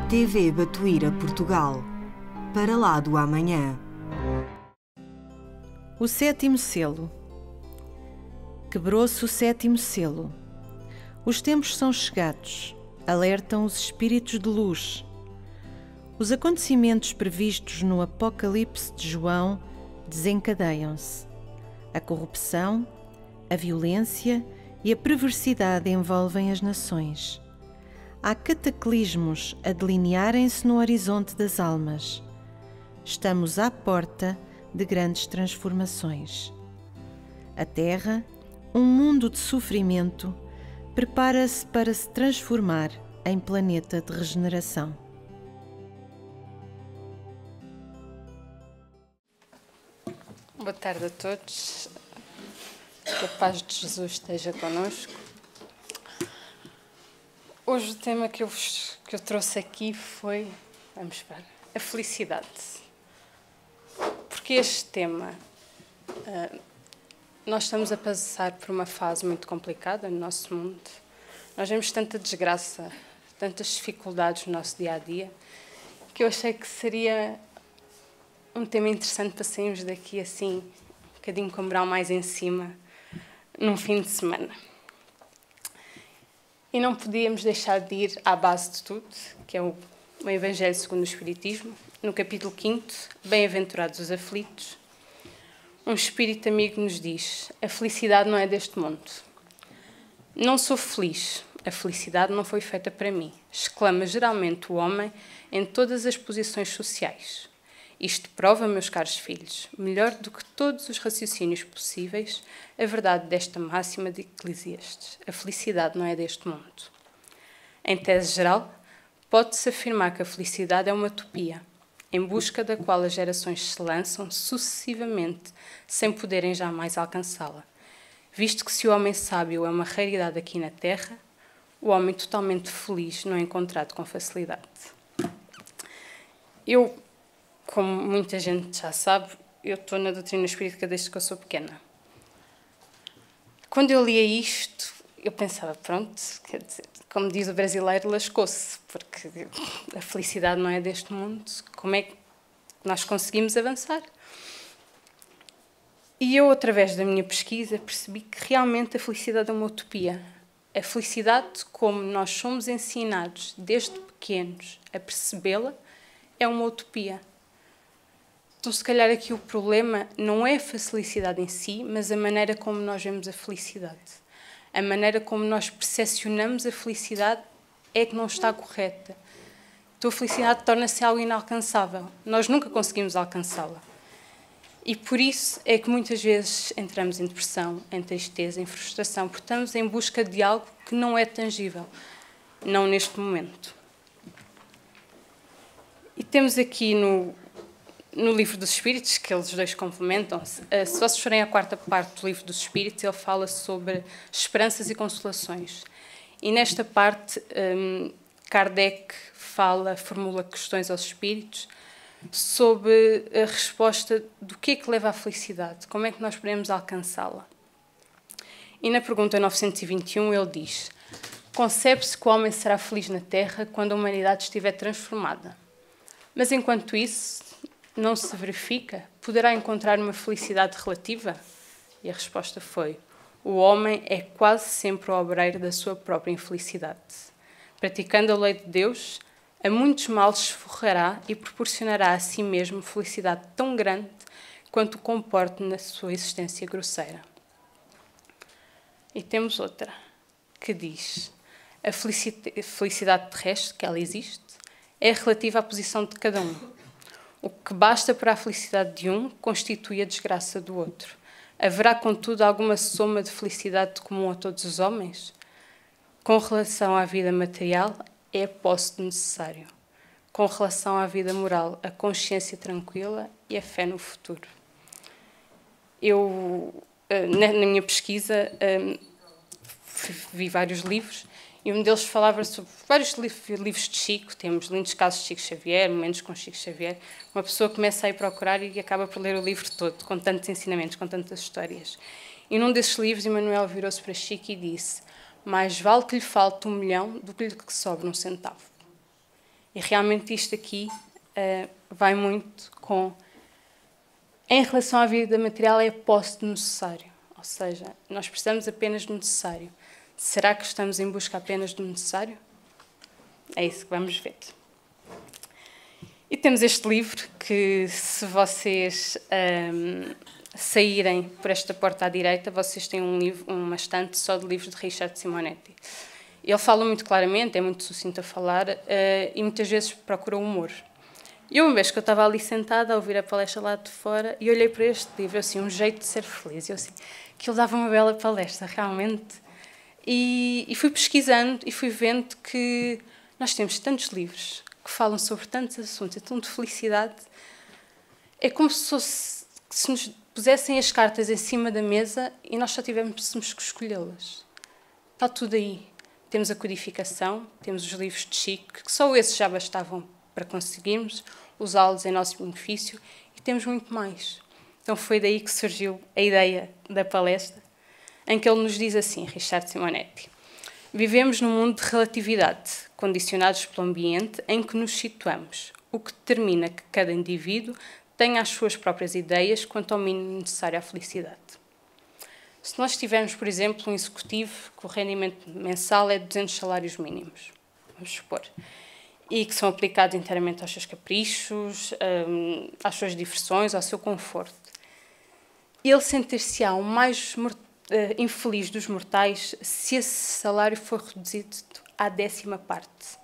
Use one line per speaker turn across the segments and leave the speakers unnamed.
TV Batuíra Portugal. Para lá do amanhã.
O sétimo selo. Quebrou-se o sétimo selo. Os tempos são chegados, alertam os espíritos de luz. Os acontecimentos previstos no Apocalipse de João desencadeiam-se. A corrupção, a violência e a perversidade envolvem as nações. Há cataclismos a delinearem-se no horizonte das almas. Estamos à porta de grandes transformações. A Terra, um mundo de sofrimento, prepara-se para se transformar em planeta de regeneração.
Boa tarde a todos. Que a paz de Jesus esteja connosco. Hoje o tema que eu trouxe aqui foi, vamos ver, a felicidade. Porque este tema, nós estamos a passar por uma fase muito complicada no nosso mundo. Nós vemos tanta desgraça, tantas dificuldades no nosso dia-a-dia, que eu achei que seria um tema interessante para sairmos daqui assim, um bocadinho com o moral mais em cima, num fim de semana. E não podíamos deixar de ir à base de tudo, que é o Evangelho segundo o Espiritismo, no capítulo 5, Bem-aventurados os aflitos. Um espírito amigo nos diz: a felicidade não é deste mundo. Não sou feliz, a felicidade não foi feita para mim, exclama geralmente o homem em todas as posições sociais. Isto prova, meus caros filhos, melhor do que todos os raciocínios possíveis, a verdade desta máxima de Eclesiastes: a felicidade não é deste mundo. Em tese geral, pode-se afirmar que a felicidade é uma utopia, em busca da qual as gerações se lançam sucessivamente, sem poderem jamais alcançá-la. Visto que se o homem sábio é uma raridade aqui na Terra, o homem totalmente feliz não é encontrado com facilidade. Como muita gente já sabe, eu estou na doutrina espírita desde que eu sou pequena. Quando eu lia isto, eu pensava, pronto, quer dizer, como diz o brasileiro, lascou-se, porque a felicidade não é deste mundo, como é que nós conseguimos avançar? E eu, através da minha pesquisa, percebi que realmente a felicidade é uma utopia. A felicidade, como nós somos ensinados desde pequenos a percebê-la, é uma utopia. Então, se calhar aqui o problema não é a felicidade em si, mas a maneira como nós vemos a felicidade. A maneira como nós percepcionamos a felicidade é que não está correta. Então, a felicidade torna-se algo inalcançável. Nós nunca conseguimos alcançá-la. E por isso é que muitas vezes entramos em depressão, em tristeza, em frustração, porque estamos em busca de algo que não é tangível, não neste momento. E temos aqui no Livro dos Espíritos, que eles dois complementam-se, se vocês forem à quarta parte do Livro dos Espíritos, ele fala sobre esperanças e consolações. E nesta parte, Kardec formula questões aos espíritos sobre a resposta do que é que leva à felicidade, como é que nós podemos alcançá-la. E na pergunta 921 ele diz: concebe-se que o homem será feliz na Terra quando a humanidade estiver transformada. Mas enquanto isso não se verifica, poderá encontrar uma felicidade relativa? E a resposta foi: o homem é quase sempre o obreiro da sua própria infelicidade. Praticando a lei de Deus, a muitos males se forrará e proporcionará a si mesmo felicidade tão grande quanto o comporte na sua existência grosseira. E temos outra, que diz: a felicidade terrestre, que ela existe, é relativa à posição de cada um. O que basta para a felicidade de um constitui a desgraça do outro. Haverá, contudo, alguma soma de felicidade comum a todos os homens? Com relação à vida material, é a posse do necessário. Com relação à vida moral, a consciência tranquila e a fé no futuro. Eu, na minha pesquisa, vi vários livros e um deles falava sobre vários livros de Chico. Temos lindos casos de Chico Xavier, momentos com Chico Xavier. Uma pessoa começa a ir procurar e acaba por ler o livro todo, com tantos ensinamentos, com tantas histórias. E num desses livros, Emmanuel virou-se para Chico e disse: mais vale que lhe falte 1 milhão do que lhe sobre 1 centavo. E realmente isto aqui vai muito com... Em relação à vida material, é a posse do necessário. Ou seja, nós precisamos apenas do necessário. Será que estamos em busca apenas do necessário? É isso que vamos ver. E temos este livro que, se vocês saírem por esta porta à direita, vocês têm uma estante só de livros de Richard Simonetti. Ele fala muito claramente, é muito sucinto a falar e muitas vezes procura humor. E uma vez que eu estava ali sentada a ouvir a palestra lá de fora e olhei para este livro, assim, Um Jeito de Ser Feliz, e eu assim, que ele dava uma bela palestra, realmente. E fui pesquisando e fui vendo que nós temos tantos livros que falam sobre tantos assuntos, é tanto de felicidade. É como se nos pusessem as cartas em cima da mesa e nós só tivéssemos que escolhê-las. Está tudo aí. Temos a codificação, temos os livros de Chico, que só esses já bastavam para conseguirmos usá-los em nosso benefício, e temos muito mais. Então foi daí que surgiu a ideia da palestra, em que ele nos diz assim, Richard Simonetti: vivemos num mundo de relatividade, condicionados pelo ambiente em que nos situamos, o que determina que cada indivíduo tenha as suas próprias ideias quanto ao mínimo necessário à felicidade. Se nós tivermos, por exemplo, um executivo que o rendimento mensal é de 200 salários mínimos, vamos supor, e que são aplicados inteiramente aos seus caprichos, às suas diversões, ao seu conforto, ele sentir-se-á o mais infeliz dos mortais se esse salário for reduzido à 10ª parte.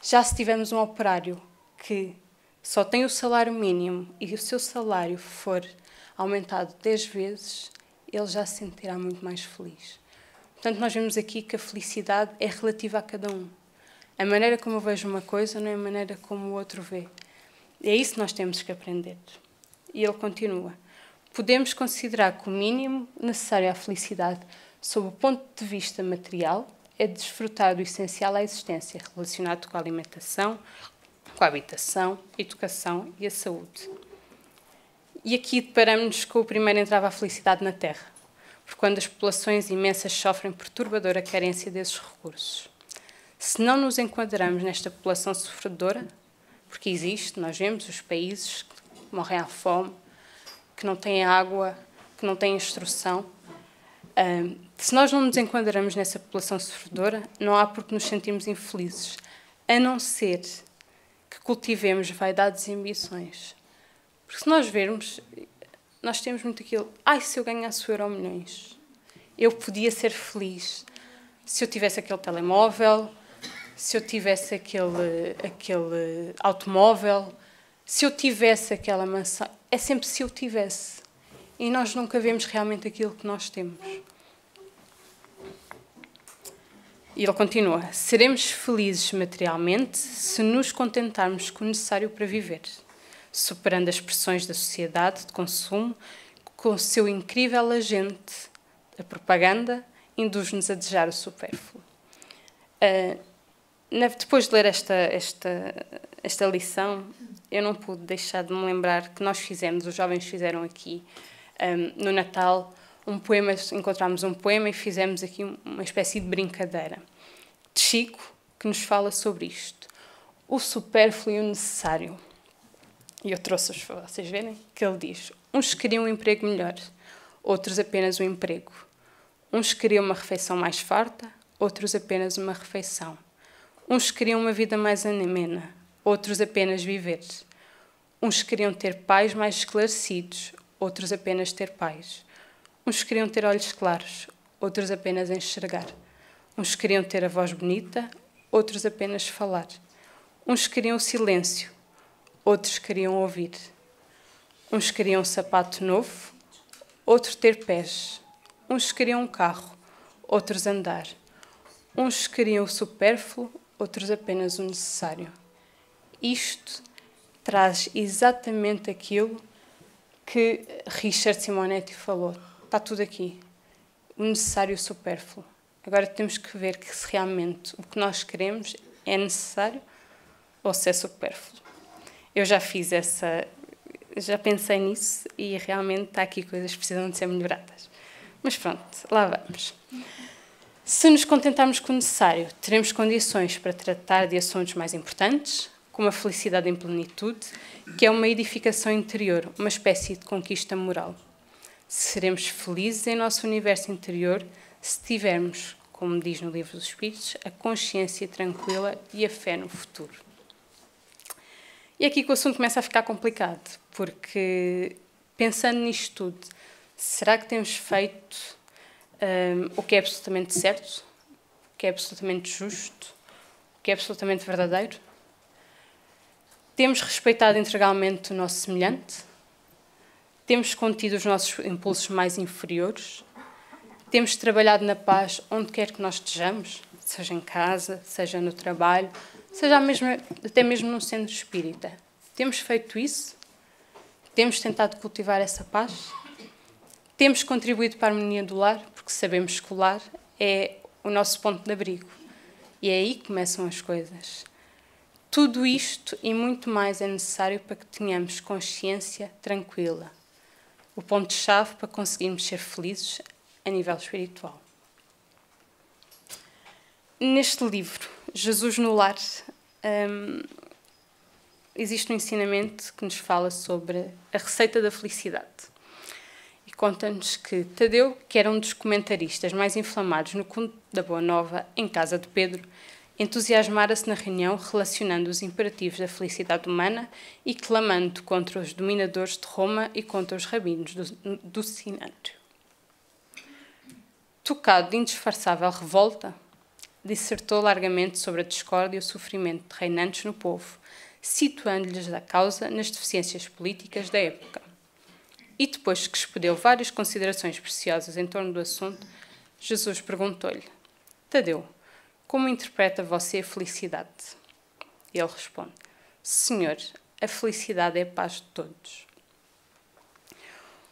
Já se tivermos um operário que só tem o salário mínimo e o seu salário for aumentado 10 vezes, ele já se sentirá muito mais feliz. Portanto, nós vemos aqui que a felicidade é relativa a cada um. A maneira como eu vejo uma coisa não é a maneira como o outro vê. É isso que nós temos que aprender. E ele continua: podemos considerar que o mínimo necessário à felicidade, sob o ponto de vista material, é desfrutar do essencial à existência, relacionado com a alimentação, com a habitação, a educação e a saúde. E aqui deparamos-nos com o primeiro entrave à felicidade na Terra, porque quando as populações imensas sofrem perturbadora carência desses recursos. Se não nos enquadramos nesta população sofredora, porque existe, nós vemos os países que morrem à fome, que não têm água, que não têm instrução, se nós não nos enquadramos nessa população sofredora, não há por que nos sentirmos infelizes, a não ser que cultivemos vaidades e ambições. Porque se nós vermos, nós temos muito aquilo: se eu ganhasse o Euromilhões, eu podia ser feliz. Se eu tivesse aquele telemóvel, se eu tivesse aquele automóvel, se eu tivesse aquela mansão. É sempre se eu tivesse. E nós nunca vemos realmente aquilo que nós temos. E ele continua: seremos felizes materialmente se nos contentarmos com o necessário para viver, superando as pressões da sociedade de consumo, com o seu incrível agente, a propaganda, induz-nos a desejar o supérfluo. Depois de ler esta lição, eu não pude deixar de me lembrar que nós fizemos, os jovens fizeram aqui, no Natal, um poema, encontramos um poema e fizemos aqui uma espécie de brincadeira de Chico, que nos fala sobre isto: o supérfluo e o necessário. E eu trouxe-os para vocês verem, que ele diz: uns queriam um emprego melhor, outros apenas um emprego. Uns queriam uma refeição mais farta, outros apenas uma refeição. Uns queriam uma vida mais amena, outros apenas viver. Uns queriam ter pais mais esclarecidos, outros apenas ter pais. Uns queriam ter olhos claros, outros apenas enxergar. Uns queriam ter a voz bonita, outros apenas falar. Uns queriam o silêncio, outros queriam ouvir. Uns queriam um sapato novo, outros ter pés. Uns queriam um carro, outros andar. Uns queriam o supérfluo, outros apenas o necessário. Isto traz exatamente aquilo que Richard Simonetti falou. Está tudo aqui. O necessário e o supérfluo. Agora temos que ver que se realmente o que nós queremos é necessário ou se é supérfluo. Eu já fiz já pensei nisso e realmente está aqui coisas que precisam de ser melhoradas. Mas pronto, lá vamos. Se nos contentarmos com o necessário, teremos condições para tratar de assuntos mais importantes, como a felicidade em plenitude, que é uma edificação interior, uma espécie de conquista moral. Seremos felizes em nosso universo interior se tivermos, como diz no Livro dos Espíritos, a consciência tranquila e a fé no futuro. E é aqui que o assunto começa a ficar complicado, porque, pensando nisto tudo, será que temos feito o que é absolutamente certo, o que é absolutamente justo, o que é absolutamente verdadeiro? Temos respeitado integralmente o nosso semelhante? Temos contido os nossos impulsos mais inferiores? Temos trabalhado na paz onde quer que nós estejamos, seja em casa, seja no trabalho, seja até mesmo no centro espírita? Temos feito isso? Temos tentado cultivar essa paz? Temos contribuído para a harmonia do lar, porque sabemos que o lar é o nosso ponto de abrigo. E é aí que começam as coisas. Tudo isto e muito mais é necessário para que tenhamos consciência tranquila. O ponto-chave para conseguirmos ser felizes a nível espiritual. Neste livro, Jesus no Lar, existe um ensinamento que nos fala sobre a receita da felicidade. E conta-nos que Tadeu, que era um dos comentaristas mais inflamados no conto da Boa Nova, em casa de Pedro, entusiasmara-se na reunião relacionando os imperativos da felicidade humana e clamando contra os dominadores de Roma e contra os rabinos do Sinédrio. Tocado de indisfarçável revolta, dissertou largamente sobre a discórdia e o sofrimento reinantes no povo, situando-lhes a causa nas deficiências políticas da época. E depois que expediu várias considerações preciosas em torno do assunto, Jesus perguntou-lhe: Tadeu, como interpreta você a felicidade? E ele responde: Senhor, a felicidade é a paz de todos.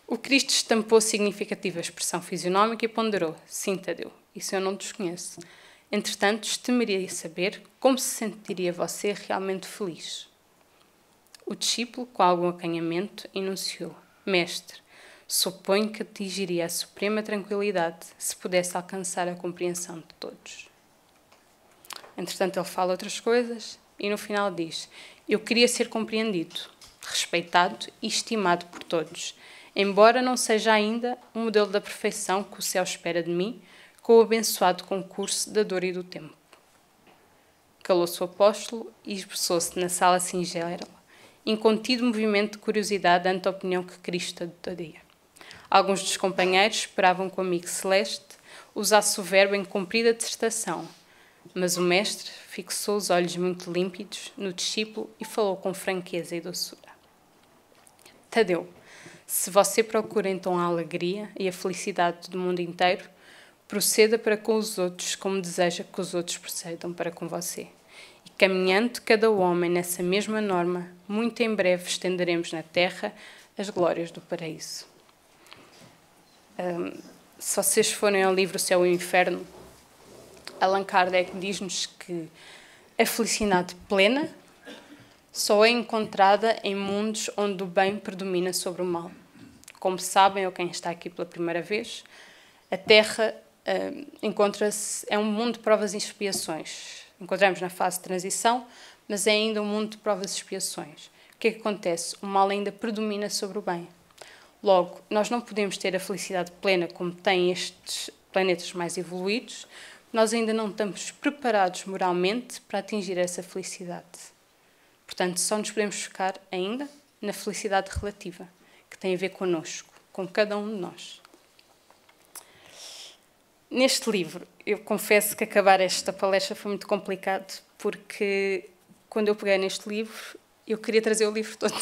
O Cristo estampou significativa expressão fisionómica e ponderou: Sim, Tadeu, isso eu não desconheço. Entretanto, temeria saber como se sentiria você realmente feliz. O discípulo, com algum acanhamento, enunciou: Mestre, suponho que atingiria a suprema tranquilidade se pudesse alcançar a compreensão de todos. Entretanto, ele fala outras coisas e no final diz: Eu queria ser compreendido, respeitado e estimado por todos, embora não seja ainda o modelo da perfeição que o céu espera de mim, com o abençoado concurso da dor e do tempo. Calou-se o apóstolo e expressou-se na sala singela, incontido movimento de curiosidade ante a opinião que Cristo daria. Alguns dos companheiros esperavam que o amigo celeste usasse o verbo em comprida dissertação, mas o mestre fixou os olhos muito límpidos no discípulo e falou com franqueza e doçura. Tadeu, se você procura então a alegria e a felicidade do mundo inteiro, proceda para com os outros como deseja que os outros procedam para com você. E caminhando cada homem nessa mesma norma, muito em breve estenderemos na terra as glórias do paraíso. Se vocês forem ao livro O Céu e o Inferno, Allan Kardec diz-nos que a felicidade plena só é encontrada em mundos onde o bem predomina sobre o mal. Como sabem, ou quem está aqui pela primeira vez, a Terra encontra-se, é um mundo de provas e expiações. Encontramos na fase de transição, mas é ainda um mundo de provas e expiações. O que é que acontece? O mal ainda predomina sobre o bem. Logo, nós não podemos ter a felicidade plena como têm estes planetas mais evoluídos, nós ainda não estamos preparados moralmente para atingir essa felicidade. Portanto, só nos podemos focar ainda na felicidade relativa, que tem a ver connosco, com cada um de nós. Neste livro, eu confesso que acabar esta palestra foi muito complicado, porque quando eu peguei neste livro, eu queria trazer o livro todo.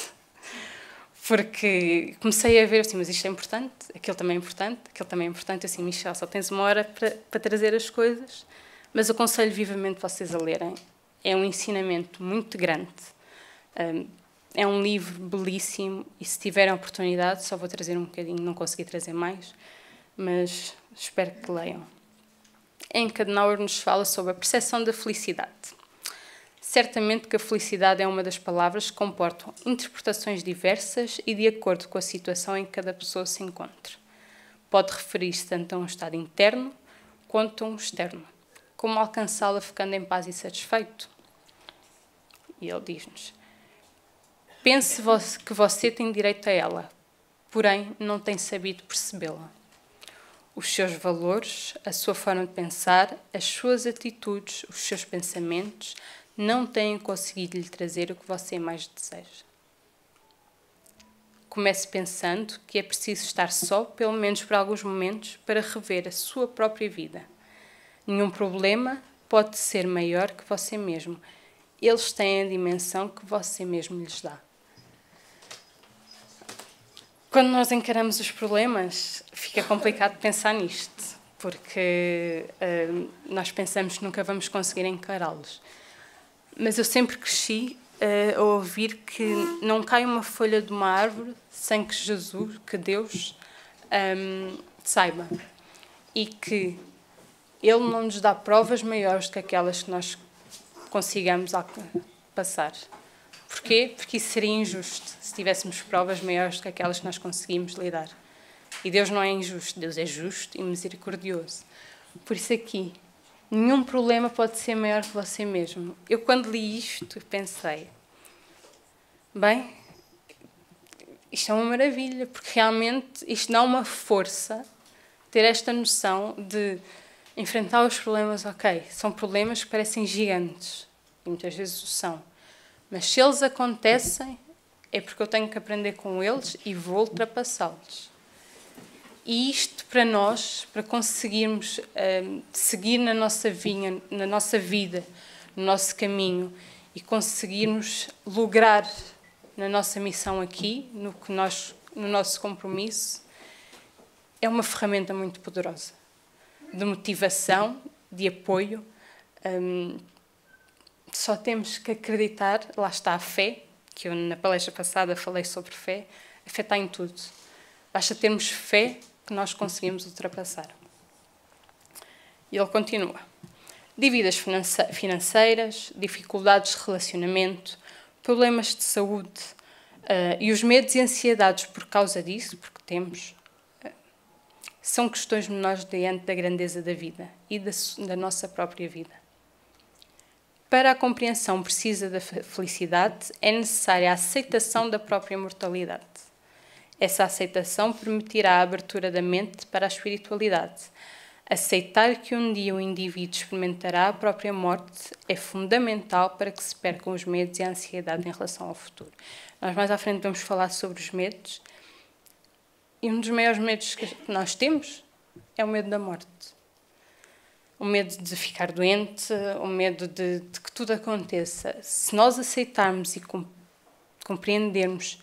Porque comecei a ver assim, mas isto é importante, aquilo também é importante, aquilo também é importante. Eu assim, Michel, só tens uma hora para trazer as coisas, mas aconselho vivamente vocês a lerem. É um ensinamento muito grande. É um livro belíssimo e se tiverem a oportunidade, só vou trazer um bocadinho, não consegui trazer mais, mas espero que leiam. Em Adenauer nos fala sobre a percepção da felicidade. Certamente que a felicidade é uma das palavras que comportam interpretações diversas e de acordo com a situação em que cada pessoa se encontra. Pode referir-se tanto a um estado interno conta um externo. Como alcançá-la ficando em paz e satisfeito? E ele diz-nos: pense que você tem direito a ela, porém não tem sabido percebê-la. Os seus valores, a sua forma de pensar, as suas atitudes, os seus pensamentos não têm conseguido lhe trazer o que você mais deseja. Comece pensando que é preciso estar só, pelo menos por alguns momentos, para rever a sua própria vida. Nenhum problema pode ser maior que você mesmo. Eles têm a dimensão que você mesmo lhes dá. Quando nós encaramos os problemas, fica complicado pensar nisto, porque nós pensamos que nunca vamos conseguir encará-los. Mas eu sempre cresci a ouvir que não cai uma folha de uma árvore sem que Jesus, que Deus, saiba. E que Ele não nos dá provas maiores do que aquelas que nós consigamos passar. Porquê? Porque isso seria injusto, se tivéssemos provas maiores do que aquelas que nós conseguimos lidar. E Deus não é injusto, Deus é justo e misericordioso. Por isso aqui, nenhum problema pode ser maior que você mesmo. Eu, quando li isto, pensei, bem, isto é uma maravilha, porque realmente isto dá uma força, ter esta noção de enfrentar os problemas. Ok, são problemas que parecem gigantes, e muitas vezes o são. Mas se eles acontecem, é porque eu tenho que aprender com eles e vou ultrapassá-los. E isto para nós, para conseguirmos seguir na nossa vida, no nosso caminho, e conseguirmos lograr na nossa missão aqui, no nosso compromisso, é uma ferramenta muito poderosa, de motivação, de apoio. Só temos que acreditar, lá está a fé, que eu na palestra passada falei sobre fé. A fé está em tudo. Basta termos fé que nós conseguimos ultrapassar. E ele continua. Dívidas financeiras, dificuldades de relacionamento, problemas de saúde e os medos e ansiedades por causa disso, porque temos, são questões menores diante da grandeza da vida e da nossa própria vida. Para a compreensão precisa da felicidade, é necessária a aceitação da própria mortalidade. Essa aceitação permitirá a abertura da mente para a espiritualidade. Aceitar que um dia o indivíduo experimentará a própria morte é fundamental para que se percam os medos e a ansiedade em relação ao futuro. Nós mais à frente vamos falar sobre os medos. E um dos maiores medos que nós temos é o medo da morte. O medo de ficar doente, o medo de que tudo aconteça. Se nós aceitarmos e compreendermos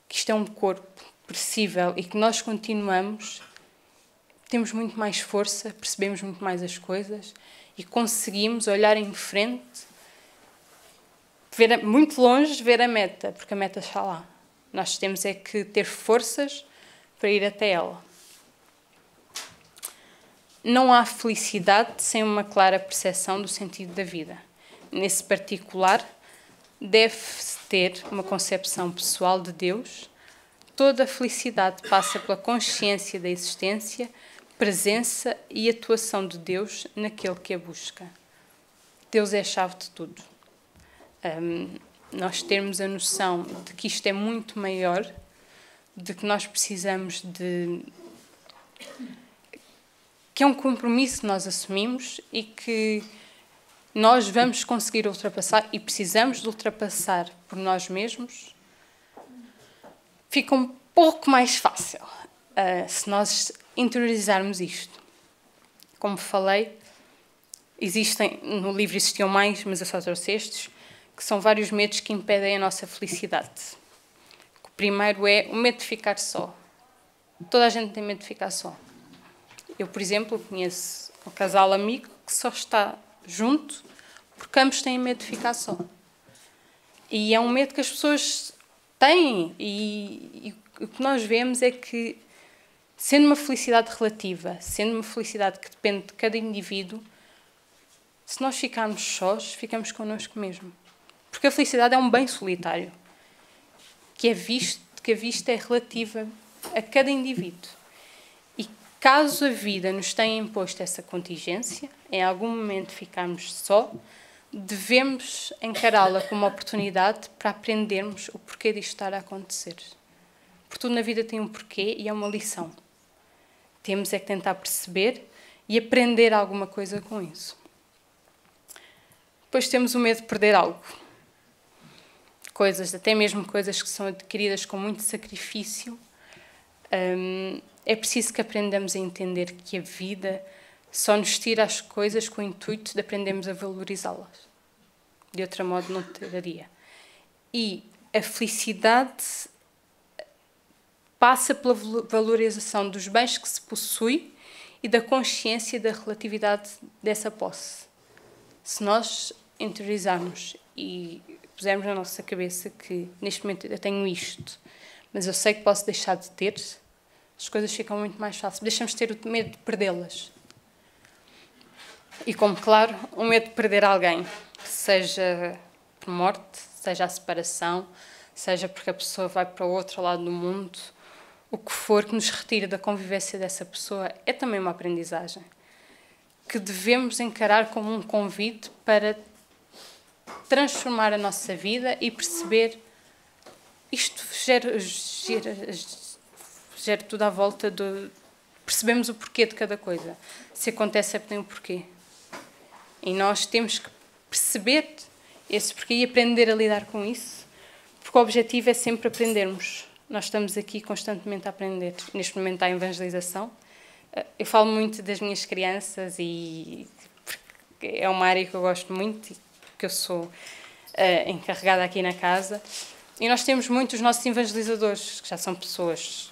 que isto é um corpo perecível e que nós continuamos, temos muito mais força, percebemos muito mais as coisas e conseguimos olhar em frente, ver muito longe, ver a meta, porque a meta está lá. Nós temos é que ter forças para ir até ela. Não há felicidade sem uma clara percepção do sentido da vida. Nesse particular, deve-se ter uma concepção pessoal de Deus. Toda a felicidade passa pela consciência da existência, presença e atuação de Deus naquele que a busca. Deus é a chave de tudo. Nós termos a noção de que isto é muito maior, de que nós precisamos de... que é um compromisso que nós assumimos e que nós vamos conseguir ultrapassar e precisamos de ultrapassar por nós mesmos, fica um pouco mais fácil se nós interiorizarmos isto. Como falei, no livro existiam mais, mas eu só trouxe estes, que são vários medos que impedem a nossa felicidade. O primeiro é o medo de ficar só. Toda a gente tem medo de ficar só. Eu, por exemplo, conheço um casal amigo que só está junto porque ambos têm medo de ficar só. E é um medo que as pessoas têm. E o que nós vemos é que, sendo uma felicidade relativa, sendo uma felicidade que depende de cada indivíduo, se nós ficarmos sós, ficamos connosco mesmo. Porque a felicidade é um bem solitário, que a vista é relativa a cada indivíduo. caso a vida nos tenha imposto essa contingência, em algum momento ficarmos só, devemos encará-la como uma oportunidade para aprendermos o porquê disto estar a acontecer. Porque tudo na vida tem um porquê e é uma lição. Temos é que tentar perceber e aprender alguma coisa com isso. Depois temos o medo de perder algo. Coisas, até mesmo coisas que são adquiridas com muito sacrifício. É preciso que aprendamos a entender que a vida só nos tira as coisas com o intuito de aprendermos a valorizá-las. De outro modo, não tiraria. E a felicidade passa pela valorização dos bens que se possui e da consciência da relatividade dessa posse. Se nós interiorizarmos e pusermos na nossa cabeça que neste momento eu tenho isto, mas eu sei que posso deixar de ter, as coisas ficam muito mais fáceis. Deixamos de ter o medo de perdê-las. E como, claro, o medo de perder alguém, seja por morte, seja a separação, seja porque a pessoa vai para o outro lado do mundo, o que for que nos retire da convivência dessa pessoa é também uma aprendizagem que devemos encarar como um convite para transformar a nossa vida e perceber isto gera tudo à volta de percebemos o porquê de cada coisa. Se acontece é porque tem um porquê. E nós temos que perceber esse porquê e aprender a lidar com isso, porque o objetivo é sempre aprendermos. Nós estamos aqui constantemente a aprender. Neste momento há evangelização. Eu falo muito das minhas crianças e é uma área que eu gosto muito e que eu sou encarregada aqui na casa. E nós temos muitos nossos evangelizadores, que já são pessoas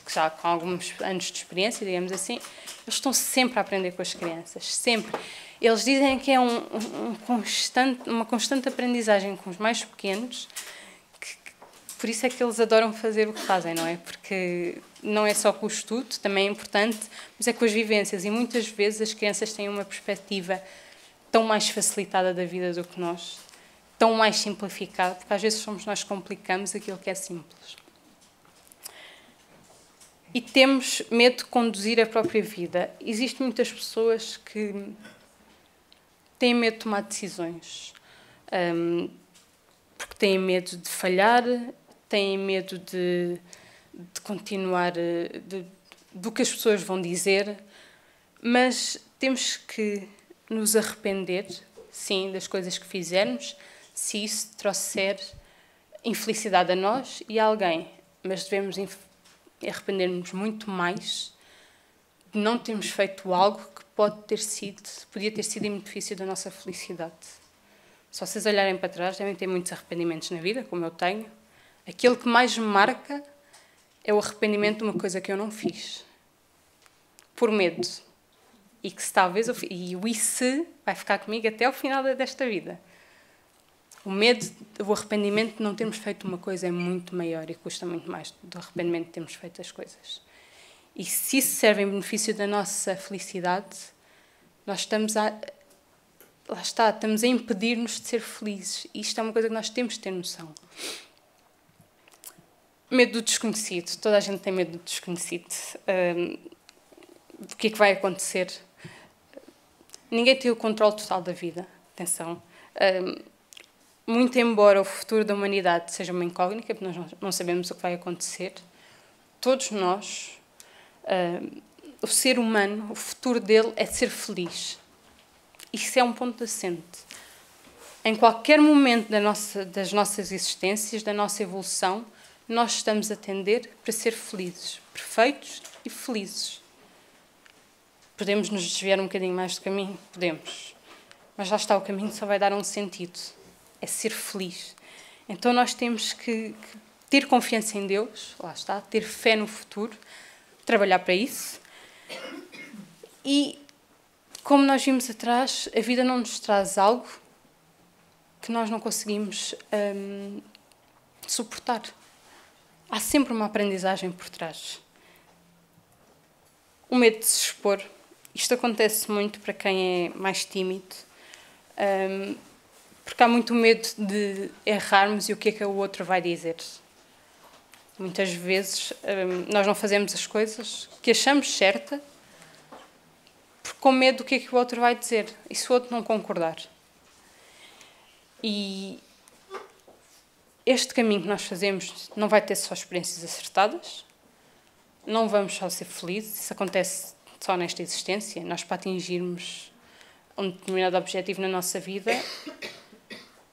que já com alguns anos de experiência, digamos assim, eles estão sempre a aprender com as crianças, sempre. Eles dizem que é uma constante aprendizagem com os mais pequenos, por isso é que eles adoram fazer o que fazem, não é? Porque não é só com o estudo, também é importante, mas é com as vivências. E muitas vezes as crianças têm uma perspectiva tão mais facilitada da vida do que nós, tão mais simplificada, porque às vezes somos nós que complicamos aquilo que é simples. E temos medo de conduzir a própria vida. Existem muitas pessoas que têm medo de tomar decisões, porque têm medo de falhar, têm medo de continuar, do que as pessoas vão dizer, mas temos que nos arrepender, sim, das coisas que fizermos, se isso trouxer infelicidade a nós e a alguém, mas devemos arrepender-nos muito mais de não termos feito algo que podia ter sido em benefício da nossa felicidade. Se vocês olharem para trás, devem ter muitos arrependimentos na vida, como eu tenho. Aquele que mais me marca é o arrependimento de uma coisa que eu não fiz. Por medo. E que se talvez e o se vai ficar comigo até o final desta vida. O medo, o arrependimento de não termos feito uma coisa é muito maior e custa muito mais do arrependimento de termos feito as coisas. E se isso serve em benefício da nossa felicidade, nós estamos a impedir-nos de ser felizes. E isto é uma coisa que nós temos de ter noção. Medo do desconhecido. Toda a gente tem medo do desconhecido. Do que é que vai acontecer? Ninguém tem o controle total da vida. Atenção. Muito embora o futuro da humanidade seja uma incógnita, porque nós não sabemos o que vai acontecer, todos nós, o ser humano, o futuro dele é ser feliz. Isso é um ponto assente. Em qualquer momento das nossas existências, da nossa evolução, nós estamos a tender para ser felizes, perfeitos e felizes. Podemos nos desviar um bocadinho mais do caminho? Podemos. Mas lá está, o caminho só vai dar um sentido. É ser feliz. Então nós temos que ter confiança em Deus, lá está, ter fé no futuro, trabalhar para isso. E, como nós vimos atrás, a vida não nos traz algo que nós não conseguimos suportar. Há sempre uma aprendizagem por trás. O medo de se expor. Isto acontece muito para quem é mais tímido, porque há muito medo de errarmos e o que é que o outro vai dizer. Muitas vezes nós não fazemos as coisas que achamos certa com medo do que é que o outro vai dizer, e se o outro não concordar. E este caminho que nós fazemos não vai ter só experiências acertadas, não vamos só ser felizes, isso acontece só nesta existência. Nós, para atingirmos um determinado objetivo na nossa vida,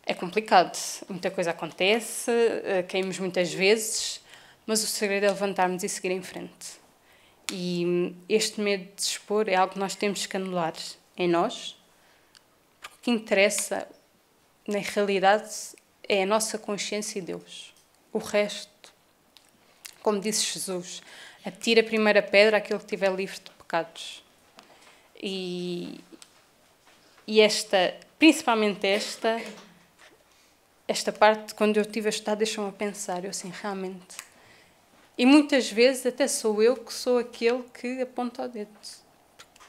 é complicado. Muita coisa acontece, caímos muitas vezes, mas o segredo é levantarmos e seguir em frente. E este medo de se expor é algo que nós temos que anular em nós, porque o que interessa, na realidade, é a nossa consciência e Deus. O resto, como disse Jesus, atira a primeira pedra àquele que estiver livre de pecados. E esta, principalmente esta parte, quando eu estive a estudar, deixou-me a pensar, eu assim, realmente. E muitas vezes até sou eu que sou aquele que aponta o dedo.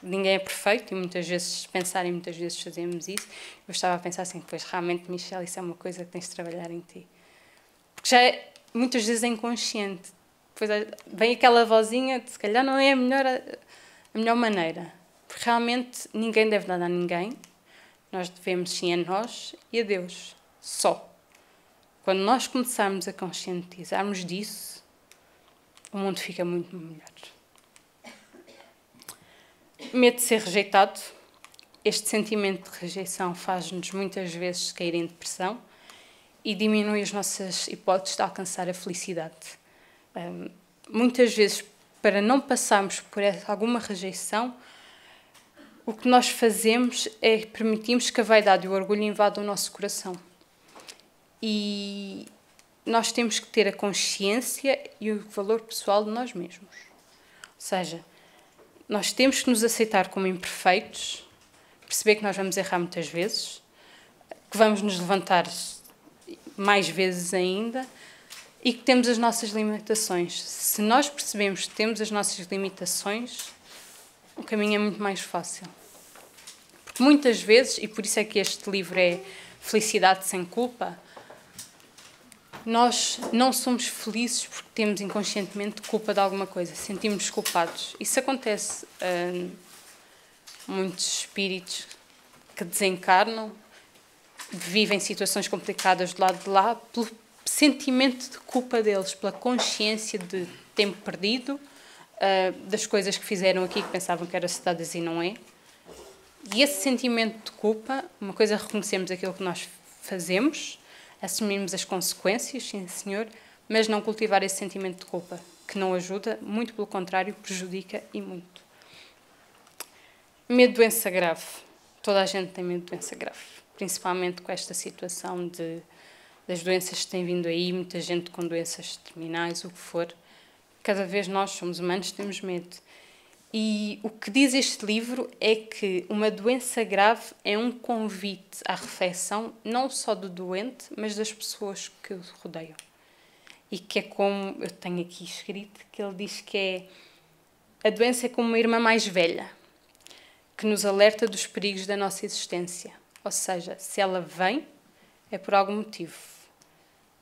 Ninguém é perfeito e muitas vezes pensar e muitas vezes fazemos isso. Eu estava a pensar assim, pois realmente, Michelle, isso é uma coisa que tens de trabalhar em ti. Porque já é, muitas vezes é inconsciente. Depois vem aquela vozinha de se calhar não é a melhor maneira. Porque realmente ninguém deve nada a ninguém. Nós devemos sim a nós e a Deus. Só. Quando nós começarmos a conscientizarmos disso, o mundo fica muito melhor. Medo de ser rejeitado. Este sentimento de rejeição faz-nos muitas vezes cair em depressão e diminui as nossas hipóteses de alcançar a felicidade. Muitas vezes, para não passarmos por alguma rejeição, o que nós fazemos é permitirmos que a vaidade e o orgulho invadam o nosso coração. E nós temos que ter a consciência e o valor pessoal de nós mesmos. Ou seja, nós temos que nos aceitar como imperfeitos, perceber que nós vamos errar muitas vezes, que vamos nos levantar mais vezes ainda e que temos as nossas limitações. Se nós percebemos que temos as nossas limitações, o caminho é muito mais fácil. Porque muitas vezes, e por isso é que este livro é Felicidade sem Culpa, nós não somos felizes porque temos inconscientemente culpa de alguma coisa, sentimos culpados. Isso acontece a muitos espíritos que desencarnam, vivem situações complicadas do lado de lá, pelo sentimento de culpa deles, pela consciência de tempo perdido, das coisas que fizeram aqui que pensavam que eram acertadas e não é. E esse sentimento de culpa, uma coisa é reconhecermos aquilo que nós fazemos, assumirmos as consequências, sim senhor, mas não cultivar esse sentimento de culpa, que não ajuda, muito pelo contrário, prejudica e muito. Medo de doença grave. Toda a gente tem medo de doença grave, principalmente com esta situação das doenças que têm vindo aí, muita gente com doenças terminais, o que for. Cada vez nós somos humanos, temos medo. E o que diz este livro é que uma doença grave é um convite à reflexão não só do doente, mas das pessoas que o rodeiam. E que é como eu tenho aqui escrito, que ele diz que a doença é como uma irmã mais velha, que nos alerta dos perigos da nossa existência. Ou seja, se ela vem, é por algum motivo.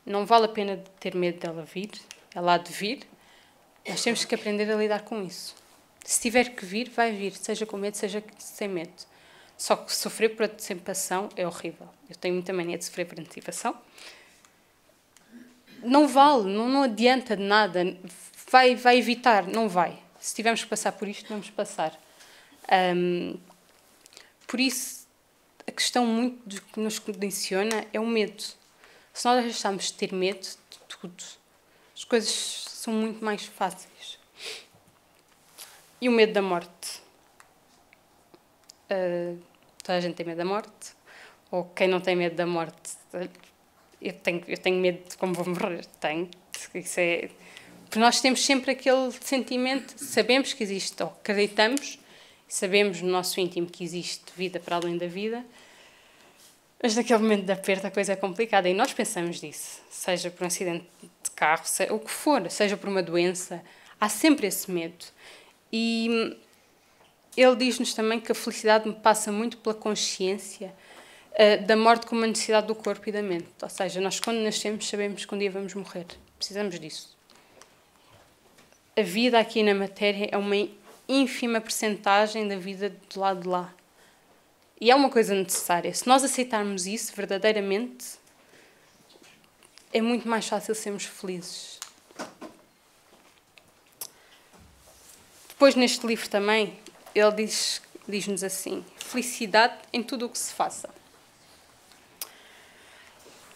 Não vale a pena ter medo dela vir, ela há de vir, nós temos que aprender a lidar com isso. Se tiver que vir, vai vir, seja com medo, seja sem medo. Só que sofrer por antecipação é horrível. Eu tenho muita mania de sofrer por antecipação. Não vale, não adianta de nada. Vai evitar, não vai. Se tivermos que passar por isto, vamos passar. Por isso, a questão muito que nos condiciona é o medo. Se nós deixarmos de ter medo de tudo, as coisas são muito mais fáceis. E o medo da morte. Toda a gente tem medo da morte. Ou quem não tem medo da morte, eu tenho medo de como vou morrer. Tenho. Isso é... Porque nós temos sempre aquele sentimento, sabemos que existe, ou acreditamos, sabemos no nosso íntimo que existe vida para além da vida, mas naquele momento da perda a coisa é complicada. E nós pensamos disso. Seja por um acidente de carro, seja o que for, seja por uma doença, há sempre esse medo. E ele diz-nos também que a felicidade me passa muito pela consciência da morte como uma necessidade do corpo e da mente. Ou seja, nós quando nascemos sabemos que um dia vamos morrer. Precisamos disso. a vida aqui na matéria é uma ínfima percentagem da vida do lado de lá. E é uma coisa necessária. Se nós aceitarmos isso verdadeiramente, é muito mais fácil sermos felizes. Depois, neste livro também, ele diz-nos assim: felicidade em tudo o que se faça.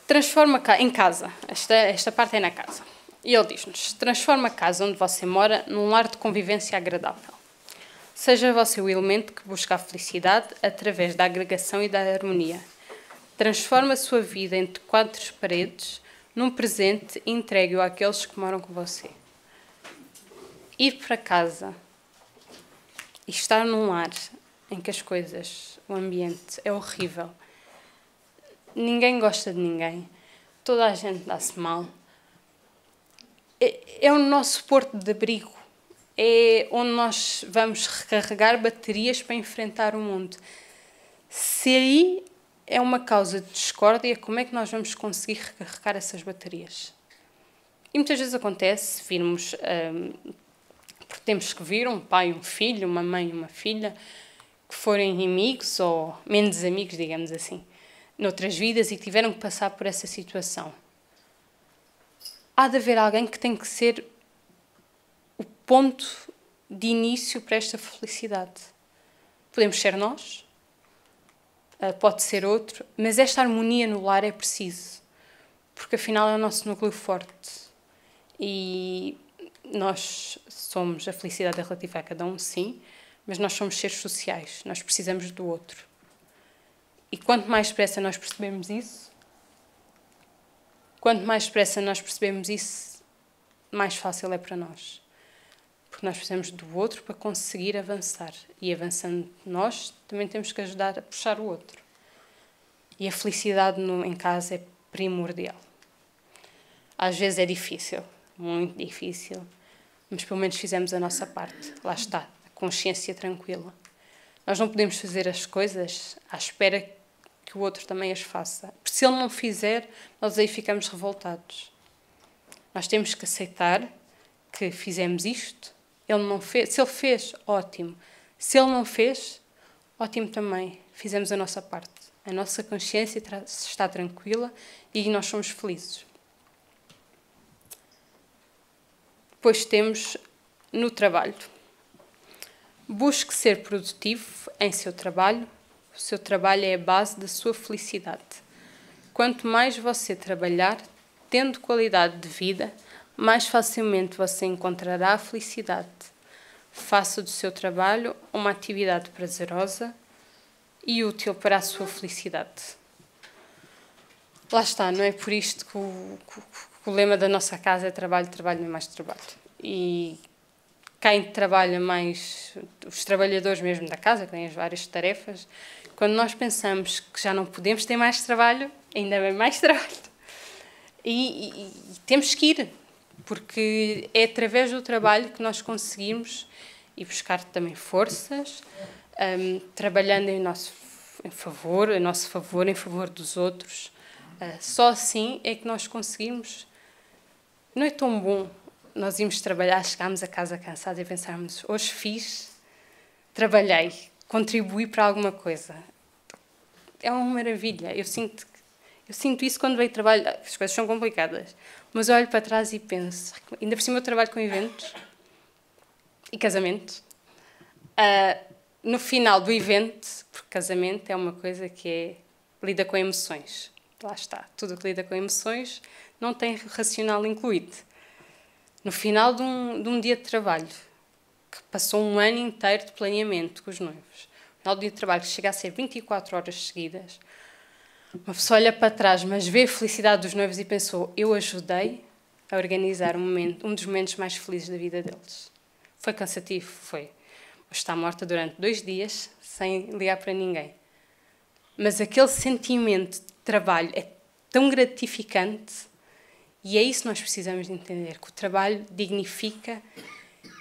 Transforma em casa. Esta parte é na casa. E ele diz-nos: transforma a casa onde você mora num lar de convivência agradável. Seja você o elemento que busca a felicidade através da agregação e da harmonia. Transforma a sua vida entre quatro paredes num presente e entregue-o àqueles que moram com você. Ir para casa e estar num lar em que as coisas, o ambiente é horrível. Ninguém gosta de ninguém. Toda a gente dá-se mal. É o nosso porto de abrigo. É onde nós vamos recarregar baterias para enfrentar o mundo. Se aí é uma causa de discórdia, como é que nós vamos conseguir recarregar essas baterias? E muitas vezes acontece virmos, porque temos que vir um pai, um filho, uma mãe, uma filha, que forem inimigos ou menos amigos, digamos assim, noutras vidas e que tiveram que passar por essa situação. Há de haver alguém que tem que ser o ponto de início para esta felicidade. Podemos ser nós, pode ser outro, mas esta harmonia no lar é preciso, porque afinal é o nosso núcleo forte. E nós somos, a felicidade é relativa a cada um, sim, mas nós somos seres sociais, nós precisamos do outro. E quanto mais depressa nós percebemos isso, mais fácil é para nós. Porque nós precisamos do outro para conseguir avançar. E avançando nós, também temos que ajudar a puxar o outro. E a felicidade em casa é primordial. Às vezes é difícil, muito difícil, mas pelo menos fizemos a nossa parte. Lá está, a consciência tranquila. Nós não podemos fazer as coisas à espera que o outro também as faça. Porque se ele não fizer, nós aí ficamos revoltados. Nós temos que aceitar que fizemos isto, ele não fez. Se ele fez, ótimo. Se ele não fez, ótimo também. Fizemos a nossa parte. A nossa consciência está tranquila e nós somos felizes. Depois temos no trabalho. Busque ser produtivo em seu trabalho. O seu trabalho é a base da sua felicidade. Quanto mais você trabalhar, tendo qualidade de vida, mais facilmente você encontrará a felicidade. Faça do seu trabalho uma atividade prazerosa e útil para a sua felicidade. Lá está, não é por isto que o lema da nossa casa é trabalho, trabalho e mais trabalho. E quem trabalha mais, os trabalhadores mesmo da casa, que têm as várias tarefas, quando nós pensamos que já não podemos ter mais trabalho, ainda vem mais trabalho. E temos que ir, porque é através do trabalho que nós conseguimos ir buscar também forças, trabalhando em nosso favor, em favor dos outros. Só assim é que nós conseguimos. Não é tão bom nós irmos trabalhar, chegarmos a casa cansados e pensarmos: hoje fiz, trabalhei, contribuí para alguma coisa. É uma maravilha. Eu sinto isso quando vejo trabalho. As coisas são complicadas, mas olho para trás e penso, ainda por cima eu trabalho com eventos e casamentos. No final do evento, porque casamento é uma coisa que lida com emoções. Lá está, tudo o que lida com emoções não tem racional incluído. No final de um dia de trabalho, que passou um ano inteiro de planeamento com os noivos, no final do dia de trabalho que chega a ser 24 horas seguidas, uma pessoa olha para trás, mas vê a felicidade dos noivos e pensou: eu ajudei a organizar um dos momentos mais felizes da vida deles. Foi cansativo, foi. Está morta durante 2 dias, sem ligar para ninguém. Mas aquele sentimento de trabalho é tão gratificante, e é isso que nós precisamos de entender, que o trabalho dignifica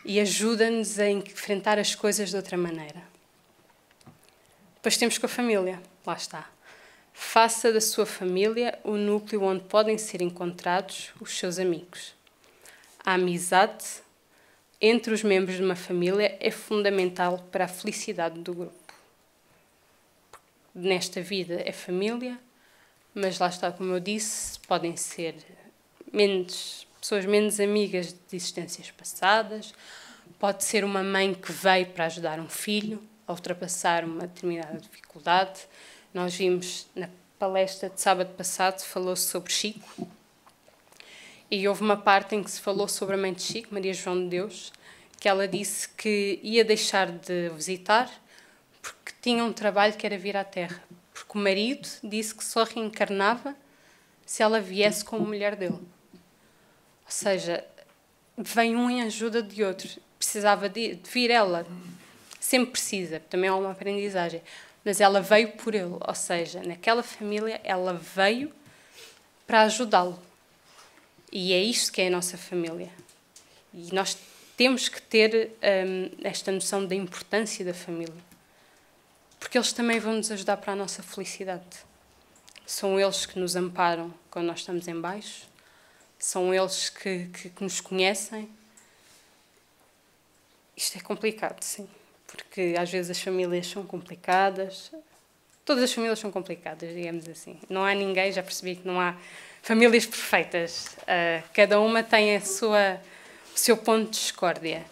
e ajuda-nos a enfrentar as coisas de outra maneira. Depois temos com a família, lá está. Faça da sua família o núcleo onde podem ser encontrados os seus amigos. A amizade entre os membros de uma família é fundamental para a felicidade do grupo. Nesta vida é família, mas lá está, como eu disse, podem ser pessoas menos amigas de existências passadas, pode ser uma mãe que veio para ajudar um filho a ultrapassar uma determinada dificuldade. Nós vimos na palestra de sábado passado, falou-se sobre Chico, e houve uma parte em que se falou sobre a mãe de Chico, Maria João de Deus, que ela disse que ia deixar de visitar porque tinha um trabalho que era vir à Terra. Porque o marido disse que só reencarnava se ela viesse como mulher dele. Ou seja, vem um em ajuda de outro. Precisava de vir ela. Sempre precisa, também é uma aprendizagem. Mas ela veio por ele. Ou seja, naquela família, ela veio para ajudá-lo. E é isto que é a nossa família. E nós temos que ter esta noção da importância da família. Porque eles também vão nos ajudar para a nossa felicidade. São eles que nos amparam quando nós estamos em baixo. São eles que nos conhecem. Isto é complicado, sim. Porque às vezes as famílias são complicadas. Todas as famílias são complicadas, digamos assim. Não há ninguém, já percebi que não há famílias perfeitas. Cada uma tem o seu ponto de discórdia.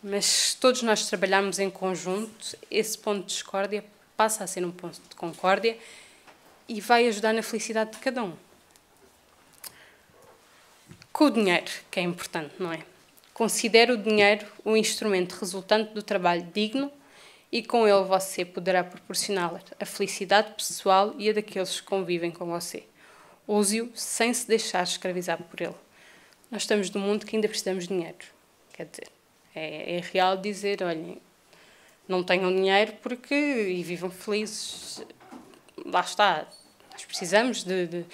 Mas se todos nós trabalharmos em conjunto, esse ponto de discórdia passa a ser um ponto de concórdia e vai ajudar na felicidade de cada um. Com o dinheiro, que é importante, não é? Considere o dinheiro um instrumento resultante do trabalho digno e com ele você poderá proporcionar a felicidade pessoal e a daqueles que convivem com você. Use-o sem se deixar escravizar por ele. Nós estamos num mundo que ainda precisamos de dinheiro. Quer dizer, é real dizer, olhem, não tenham dinheiro e vivam felizes. Lá está. Nós precisamos de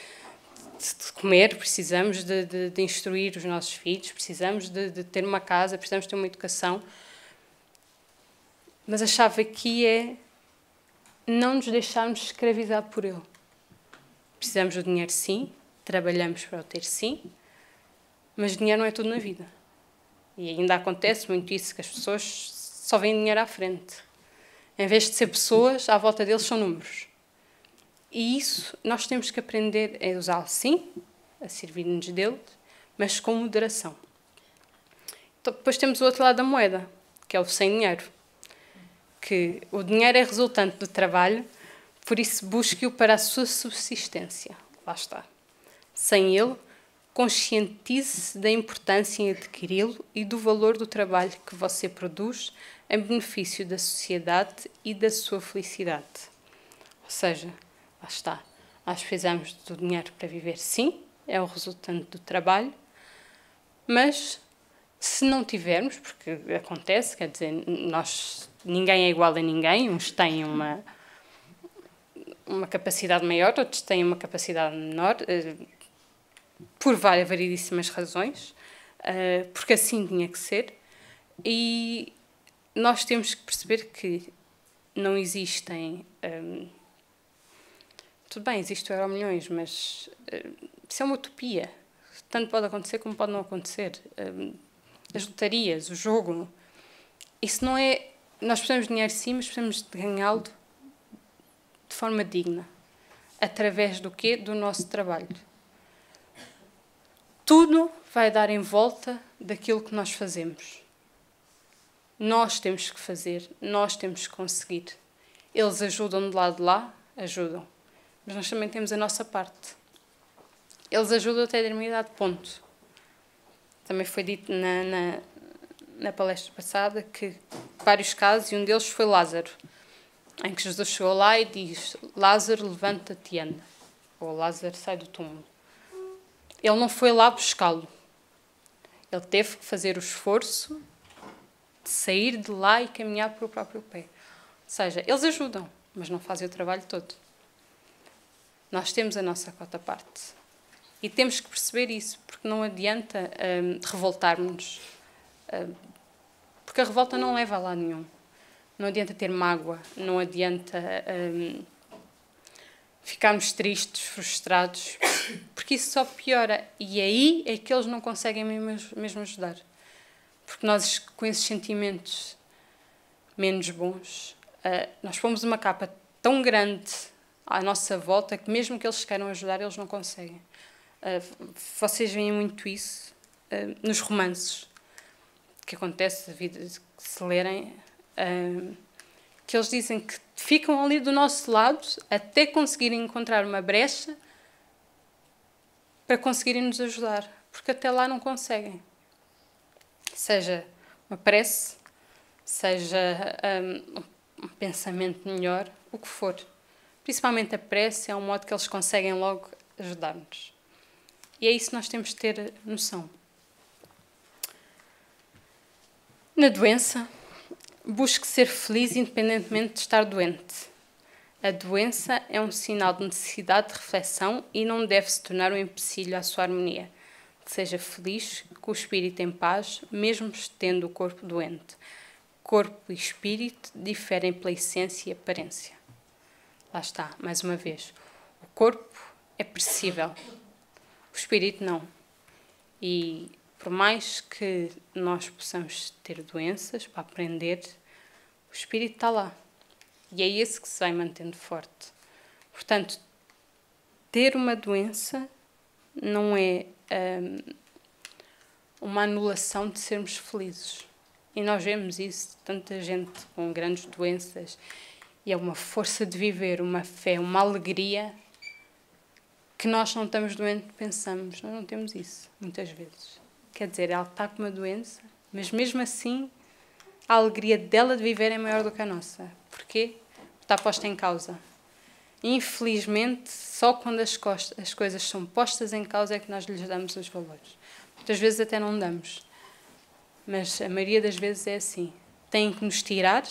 comer, precisamos de instruir os nossos filhos, precisamos de ter uma casa, precisamos ter uma educação. Mas a chave aqui é não nos deixarmos escravizar por ele. Precisamos do dinheiro, sim. Trabalhamos para o ter, sim. Mas dinheiro não é tudo na vida. E ainda acontece muito isso, que as pessoas só veem dinheiro à frente. Em vez de ser pessoas, à volta deles são números. E isso nós temos que aprender a usá-lo, sim, a servir-nos dele, mas com moderação. Então, depois temos o outro lado da moeda, que é o sem dinheiro. Que o dinheiro é resultante do trabalho, por isso busque-o para a sua subsistência. Lá está. Sem ele, conscientize-se da importância em adquiri-lo e do valor do trabalho que você produz em benefício da sociedade e da sua felicidade. Ou seja, lá está. Nós precisamos do dinheiro para viver, sim, é o resultante do trabalho, mas se não tivermos, porque acontece, quer dizer, ninguém é igual a ninguém, uns têm uma capacidade maior, outros têm uma capacidade menor, por variedíssimas razões, porque assim tinha que ser, e nós temos que perceber que não existem... tudo bem, existem Euromilhões, mas isso é uma utopia. Tanto pode acontecer como pode não acontecer. As lotarias, o jogo, isso não é... Nós precisamos de dinheiro sim, mas precisamos de ganhá-lo de forma digna. Através do quê? Do nosso trabalho. Tudo vai dar em volta daquilo que nós fazemos. Nós temos que fazer, nós temos que conseguir. Eles ajudam do lado de lá, ajudam. Mas nós também temos a nossa parte. Eles ajudam até a determinado ponto. Também foi dito na palestra passada que vários casos, e um deles foi Lázaro, em que Jesus chegou lá e diz: Lázaro, levanta-te e anda. Ou Lázaro, sai do túmulo. Ele não foi lá buscá-lo. Ele teve que fazer o esforço de sair de lá e caminhar para o próprio pé. Ou seja, eles ajudam, mas não fazem o trabalho todo. Nós temos a nossa cota parte. E temos que perceber isso, porque não adianta revoltarmos-nos. Porque a revolta não leva a lado nenhum. Não adianta ter mágoa, não adianta ficarmos tristes, frustrados, porque isso só piora. E aí é que eles não conseguem mesmo ajudar. Porque nós, com esses sentimentos menos bons, nós pomos uma capa tão grande à nossa volta que mesmo que eles queiram ajudar, eles não conseguem. Vocês veem muito isso nos romances que acontece, a vida, que se lerem, que eles dizem que ficam ali do nosso lado até conseguirem encontrar uma brecha para conseguirem nos ajudar, porque até lá não conseguem. Seja uma prece, seja um pensamento melhor, o que for. Principalmente a prece é um modo que eles conseguem logo ajudar-nos. E é isso que nós temos de ter noção. Na doença, busque ser feliz independentemente de estar doente. A doença é um sinal de necessidade de reflexão e não deve se tornar um empecilho à sua harmonia. Seja feliz, com o espírito em paz, mesmo tendo o corpo doente. Corpo e espírito diferem pela essência e aparência. Lá está, mais uma vez. O corpo é perecível, o espírito não. E por mais que nós possamos ter doenças para aprender, o espírito está lá. E é esse que se vai mantendo forte. Portanto, ter uma doença não é uma anulação de sermos felizes. E nós vemos isso, tanta gente com grandes doenças, e é uma força de viver, uma fé, uma alegria, que nós não estamos doentes, pensamos, nós não temos isso, muitas vezes. Quer dizer, ela está com uma doença, mas mesmo assim, a alegria dela de viver é maior do que a nossa. Porquê? Está posta em causa. Infelizmente, só quando as coisas são postas em causa é que nós lhes damos os valores. Muitas vezes até não damos. Mas a maioria das vezes é assim. Têm que nos tirar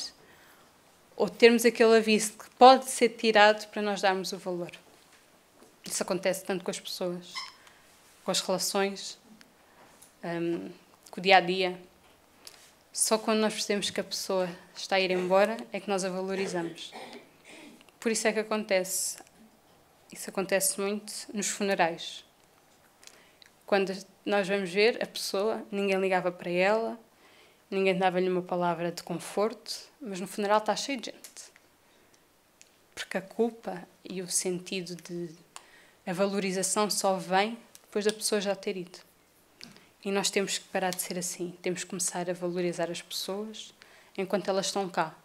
ou termos aquele aviso que pode ser tirado para nós darmos o valor. Isso acontece tanto com as pessoas, com as relações, com o dia-a-dia. Só quando nós percebemos que a pessoa está a ir embora é que nós a valorizamos. Por isso é que acontece. Isso acontece muito nos funerais. Quando nós vamos ver a pessoa, ninguém ligava para ela, ninguém dava-lhe uma palavra de conforto, mas no funeral está cheio de gente. Porque a culpa e o sentido de a valorização só vem depois da pessoa já ter ido. E nós temos que parar de ser assim. Temos que começar a valorizar as pessoas enquanto elas estão cá,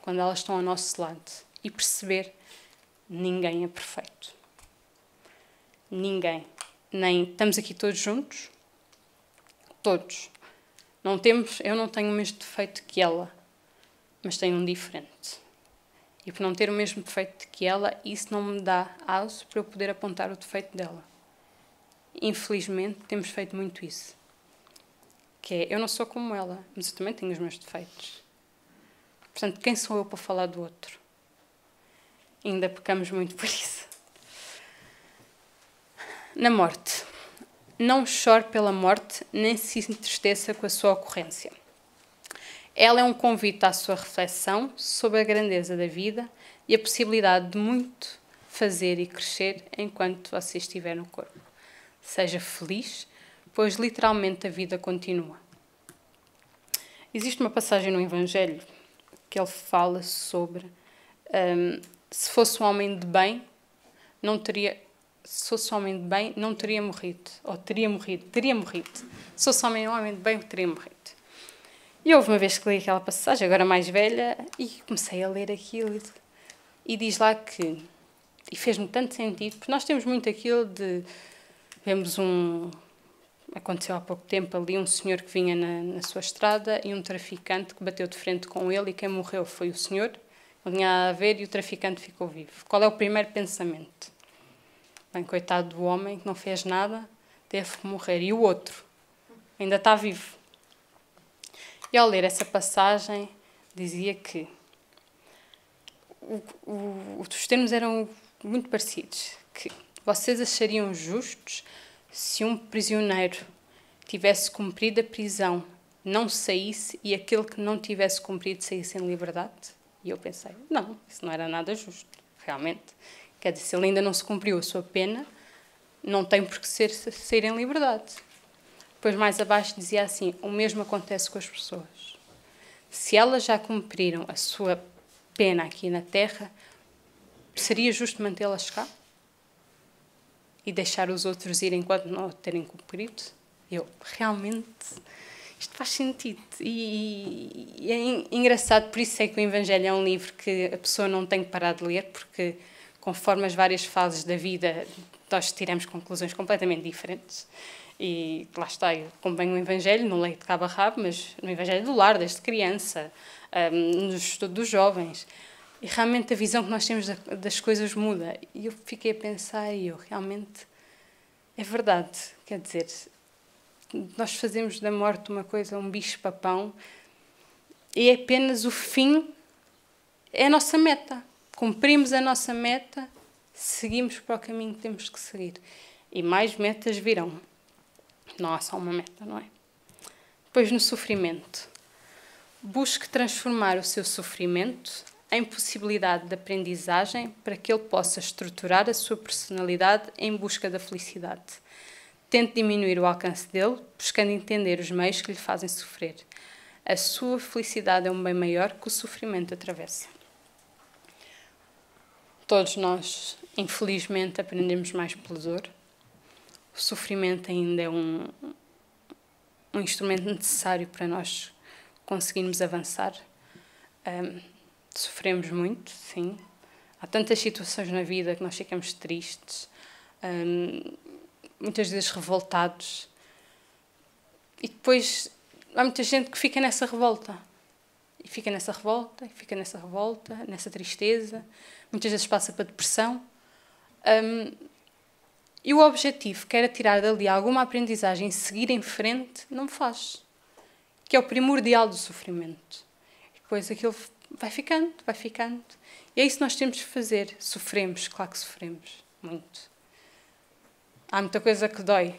quando elas estão ao nosso lado. E perceber, ninguém é perfeito. Ninguém. Nem estamos aqui todos juntos. Todos. Eu não tenho o mesmo defeito que ela, mas tenho um diferente. E por não ter o mesmo defeito que ela, isso não me dá aso para eu poder apontar o defeito dela. Infelizmente, temos feito muito isso. Que é, eu não sou como ela, mas eu também tenho os meus defeitos. Portanto, quem sou eu para falar do outro? Ainda pecamos muito por isso. Na morte. Não chore pela morte, nem se entristeça com a sua ocorrência. Ela é um convite à sua reflexão sobre a grandeza da vida e a possibilidade de muito fazer e crescer enquanto você estiver no corpo. Seja feliz, pois literalmente a vida continua. Existe uma passagem no Evangelho que ele fala sobre se fosse um homem de bem, não teria morrido. Ou teria morrido. Se fosse um homem de bem, teria morrido. E houve uma vez que li aquela passagem, agora mais velha, e comecei a ler aquilo. E diz lá que, e fez-me tanto sentido, porque nós temos muito aquilo de, aconteceu há pouco tempo ali, um senhor que vinha na sua estrada e um traficante que bateu de frente com ele e quem morreu foi o senhor, não tinha a ver e o traficante ficou vivo. Qual é o primeiro pensamento? Bem, coitado do homem que não fez nada, teve que morrer. E o outro ainda está vivo. E ao ler essa passagem, dizia que os termos eram muito parecidos. Que vocês achariam justos se um prisioneiro tivesse cumprido a prisão, não saísse e aquele que não tivesse cumprido saísse em liberdade? E eu pensei, não, isso não era nada justo, realmente. Quer dizer, se ele ainda não se cumpriu a sua pena, não tem por que sair em liberdade. Depois, mais abaixo, dizia assim: o mesmo acontece com as pessoas. Se elas já cumpriram a sua pena aqui na Terra, seria justo mantê-las cá? E deixar os outros ir enquanto não o terem cumprido? Realmente, isto faz sentido. E é engraçado, por isso é que o Evangelho é um livro que a pessoa não tem que parar de ler, porque conforme as várias fases da vida, nós tiramos conclusões completamente diferentes. E lá está, eu acompanho o Evangelho, não leio de cabo a rabo, mas no Evangelho do lar, desde criança, no estudo dos jovens. E realmente a visão que nós temos das coisas muda. E eu fiquei a pensar, realmente, é verdade. Quer dizer, nós fazemos da morte uma coisa, um bicho-papão, e é apenas o fim, é a nossa meta. Cumprimos a nossa meta, seguimos para o caminho que temos que seguir. E mais metas virão. Não há só uma meta, não é? Depois, no sofrimento. Busque transformar o seu sofrimento em possibilidade de aprendizagem para que ele possa estruturar a sua personalidade em busca da felicidade. Tente diminuir o alcance dele, buscando entender os meios que lhe fazem sofrer. A sua felicidade é um bem maior que o sofrimento atravessa. Todos nós, infelizmente, aprendemos mais pela dor. O sofrimento ainda é um instrumento necessário para nós conseguirmos avançar. Sofremos muito, sim. Há tantas situações na vida que nós ficamos tristes, muitas vezes revoltados. E depois há muita gente que fica nessa revolta. E fica nessa revolta, e fica nessa revolta, nessa tristeza. Muitas vezes passa para depressão. E o objetivo, que era tirar dali alguma aprendizagem e seguir em frente, não faz. Que é o primordial do sofrimento. E depois aquilo vai ficando, vai ficando. E é isso que nós temos de fazer. Sofremos, claro que sofremos. Muito. Há muita coisa que dói.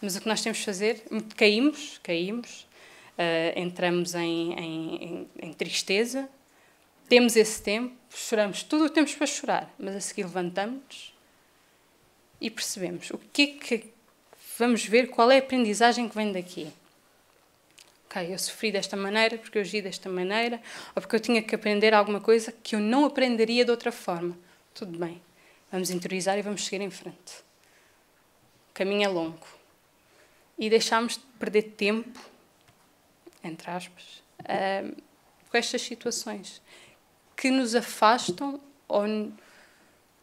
Mas o que nós temos de fazer, caímos, entramos em tristeza, temos esse tempo, choramos tudo o que temos para chorar, mas a seguir levantamos-nos e percebemos o que é que vamos ver, qual é a aprendizagem que vem daqui. Ok, eu sofri desta maneira porque eu agi desta maneira, ou porque eu tinha que aprender alguma coisa que eu não aprenderia de outra forma. Tudo bem, vamos interiorizar e vamos seguir em frente. O caminho é longo. E deixámos de perder tempo, entre aspas, com estas situações que nos afastam ou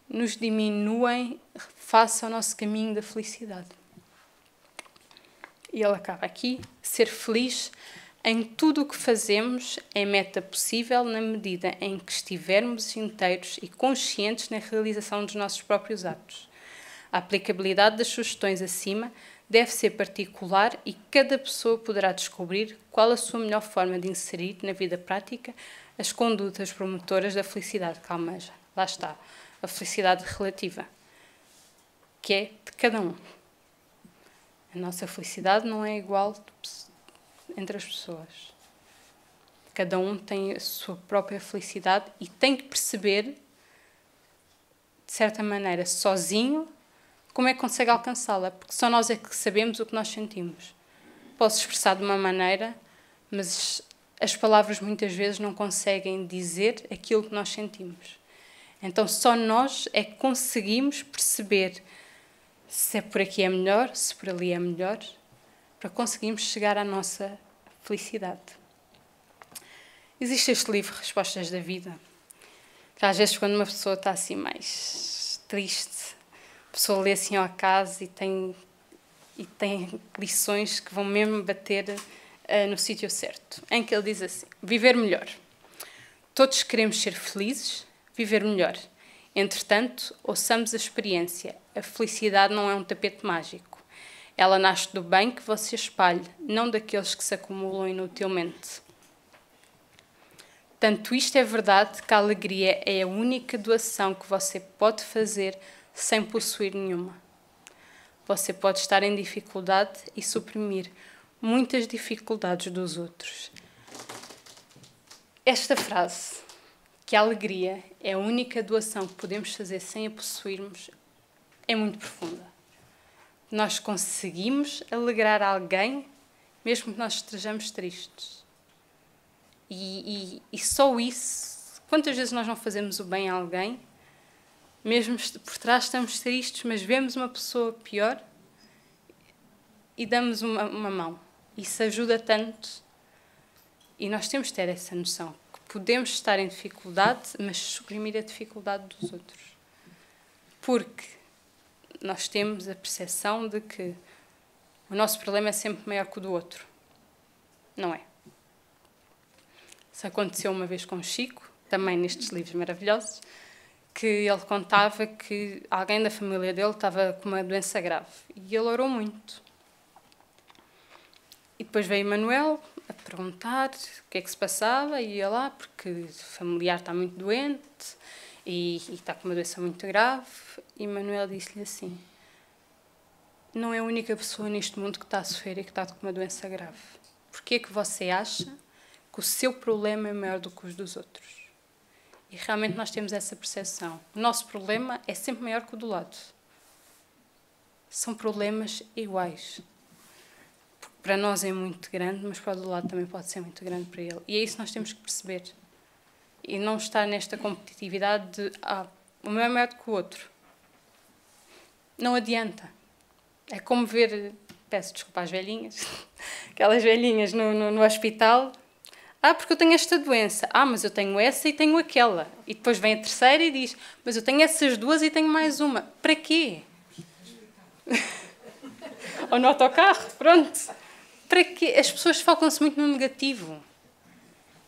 nos diminuem face ao nosso caminho da felicidade. E ele acaba aqui: ser feliz em tudo o que fazemos é meta possível na medida em que estivermos inteiros e conscientes na realização dos nossos próprios atos. A aplicabilidade das sugestões acima deve ser particular e cada pessoa poderá descobrir qual a sua melhor forma de inserir na vida prática as condutas promotoras da felicidade que almeja. Lá está, a felicidade relativa, que é de cada um. A nossa felicidade não é igual entre as pessoas. Cada um tem a sua própria felicidade e tem que perceber, de certa maneira, sozinho, como é que consegue alcançá-la, porque só nós é que sabemos o que nós sentimos. Posso expressar de uma maneira, mas as palavras muitas vezes não conseguem dizer aquilo que nós sentimos. Então só nós é que conseguimos perceber se é por aqui é melhor, se por ali é melhor, para conseguirmos chegar à nossa felicidade. Existe este livro, Respostas da Vida, que às vezes quando uma pessoa está assim mais triste, a pessoa lê assim ao acaso e tem lições que vão mesmo bater no sítio certo, em que ele diz assim: viver melhor. Todos queremos ser felizes, viver melhor. Entretanto, ouçamos a experiência. A felicidade não é um tapete mágico. Ela nasce do bem que você espalha, não daqueles que se acumulam inutilmente. Tanto isto é verdade que a alegria é a única doação que você pode fazer sem possuir nenhuma. Você pode estar em dificuldade e suprimir muitas dificuldades dos outros. Esta frase, que a alegria é a única doação que podemos fazer sem a possuirmos, é muito profunda. Nós conseguimos alegrar alguém, mesmo que nós estejamos tristes. E só isso, quantas vezes nós não fazemos o bem a alguém, mesmo por trás estamos tristes, mas vemos uma pessoa pior e damos uma mão. Isso ajuda tanto. E nós temos de ter essa noção, que podemos estar em dificuldade, mas suprimir a dificuldade dos outros. Porque nós temos a percepção de que o nosso problema é sempre maior que o do outro. Não é? Isso aconteceu uma vez com o Chico, também nestes livros maravilhosos, que ele contava que alguém da família dele estava com uma doença grave. E ele orou muito. E depois veio Manuel a perguntar o que é que se passava, e ia lá porque o familiar está muito doente e está com uma doença muito grave. E Manuel disse-lhe assim: não é a única pessoa neste mundo que está a sofrer e que está com uma doença grave. Porquê é que você acha que o seu problema é maior do que os dos outros? E realmente nós temos essa percepção. O nosso problema é sempre maior que o do lado. São problemas iguais. Porque para nós é muito grande, mas para o do lado também pode ser muito grande para ele. E é isso que nós temos que perceber. E não estar nesta competitividade de o meu é maior do que o outro. Não adianta. É como ver, peço desculpa às velhinhas, aquelas velhinhas no hospital. Porque eu tenho esta doença. Mas eu tenho essa e tenho aquela. E depois vem a terceira e diz: mas eu tenho essas duas e tenho mais uma. Para quê? Ou no autocarro, pronto. Para quê? As pessoas focam-se muito no negativo.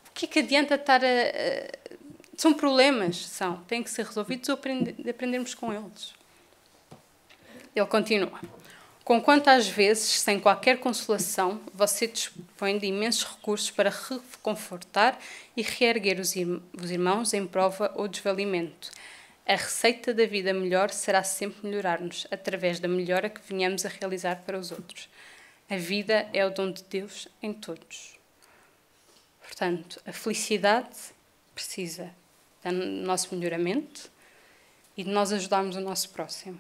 O que é que adianta estar São problemas, têm que ser resolvidos ou aprendermos com eles. Ele continua: conquanto às vezes, sem qualquer consolação, você dispõe de imensos recursos para reconfortar e reerguer os irmãos em prova ou desvalimento. A receita da vida melhor será sempre melhorar-nos, através da melhora que venhamos a realizar para os outros. A vida é o dom de Deus em todos. Portanto, a felicidade precisa do nosso melhoramento e de nós ajudarmos o nosso próximo.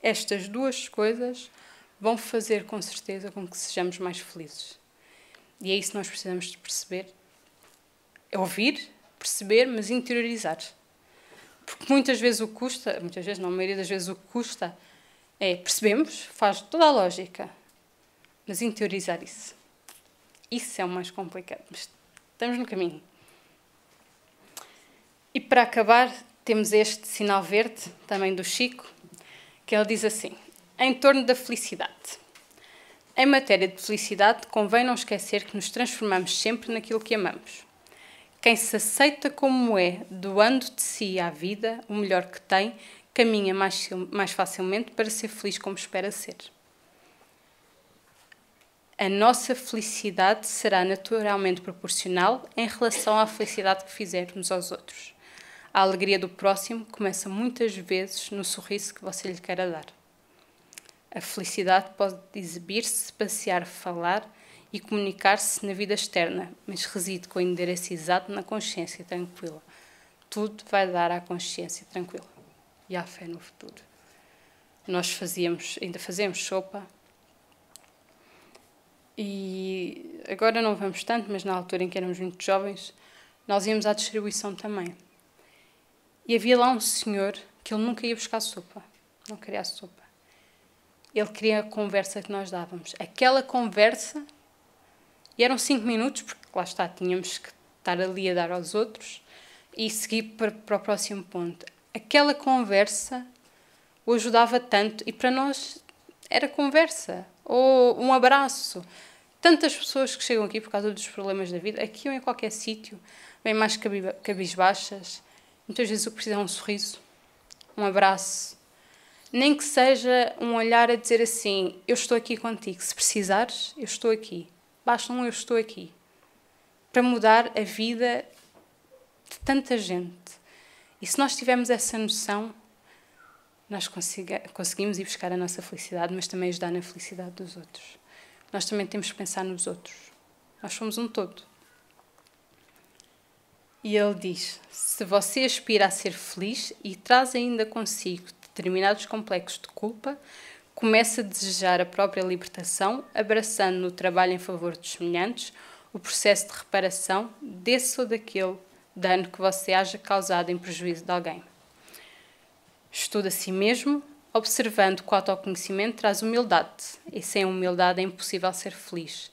Estas duas coisas vão fazer, com certeza, com que sejamos mais felizes. E é isso que nós precisamos de perceber. É ouvir, perceber, mas interiorizar. Porque muitas vezes o que custa, muitas vezes não, a maioria das vezes o que custa é percebemos, faz toda a lógica, mas interiorizar isso. Isso é o mais complicado, mas estamos no caminho. E para acabar, temos este sinal verde, também do Chico, que ele diz assim: em torno da felicidade. Em matéria de felicidade, convém não esquecer que nos transformamos sempre naquilo que amamos. Quem se aceita como é, doando de si à vida o melhor que tem, caminha mais facilmente para ser feliz como espera ser. A nossa felicidade será naturalmente proporcional em relação à felicidade que fizermos aos outros. A alegria do próximo começa muitas vezes no sorriso que você lhe queira dar. A felicidade pode exibir-se, passear, falar e comunicar-se na vida externa, mas reside com o endereço exato na consciência tranquila. Tudo vai dar à consciência tranquila e à fé no futuro. Nós ainda fazemos sopa, e agora não vamos tanto, mas na altura em que éramos muito jovens, nós íamos à distribuição também. E havia lá um senhor que ele nunca ia buscar sopa, não queria a sopa. Ele queria a conversa que nós dávamos. Aquela conversa, e eram 5 minutos, porque lá está, tínhamos que estar ali a dar aos outros e seguir para o próximo ponto. Aquela conversa o ajudava tanto, e para nós era conversa, ou um abraço. Tantas pessoas que chegam aqui por causa dos problemas da vida, aqui ou em qualquer sítio, vêm mais cabisbaixas. Muitas vezes o que precisa é um sorriso, um abraço. Nem que seja um olhar a dizer assim: eu estou aqui contigo, se precisares, eu estou aqui. Basta eu estou aqui. Para mudar a vida de tanta gente. E se nós tivermos essa noção, nós conseguimos ir buscar a nossa felicidade, mas também ajudar na felicidade dos outros. Nós também temos que pensar nos outros. Nós somos um todo. E ele diz: se você aspira a ser feliz e traz ainda consigo determinados complexos de culpa, Comece a desejar a própria libertação, abraçando no trabalho em favor dos semelhantes o processo de reparação desse ou daquele dano que você haja causado em prejuízo de alguém. Estude a si mesmo, observando que o autoconhecimento traz humildade, e sem humildade é impossível ser feliz.